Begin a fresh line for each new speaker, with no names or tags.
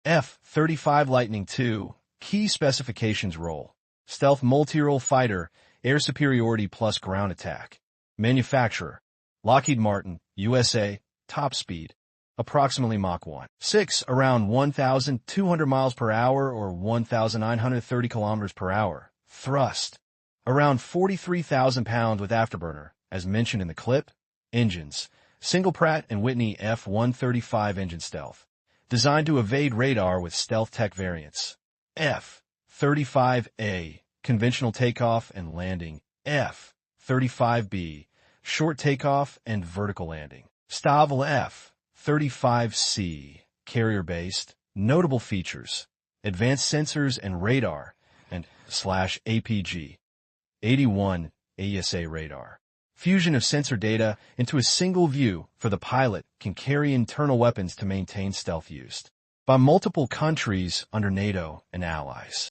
F-35 Lightning II. Key specifications role. Stealth multirole fighter, air superiority plus ground attack. Manufacturer. Lockheed Martin, USA, top speed. Approximately Mach 1. 6, around 1,200 miles per hour or 1,930 kilometers per hour. Thrust. Around 43,000 pounds with afterburner, as mentioned in the clip. Engines. Single Pratt & Whitney F-135 engine stealth. Designed to evade radar with stealth tech variants. F-35A. Conventional takeoff and landing. F-35B. Short takeoff and vertical landing. Stavel F-35C. Carrier-based. Notable features. Advanced sensors and radar. And /APG. 81 AESA radar. Fusion of sensor data into a single view for the pilot can carry internal weapons to maintain stealth use by multiple countries under NATO and allies.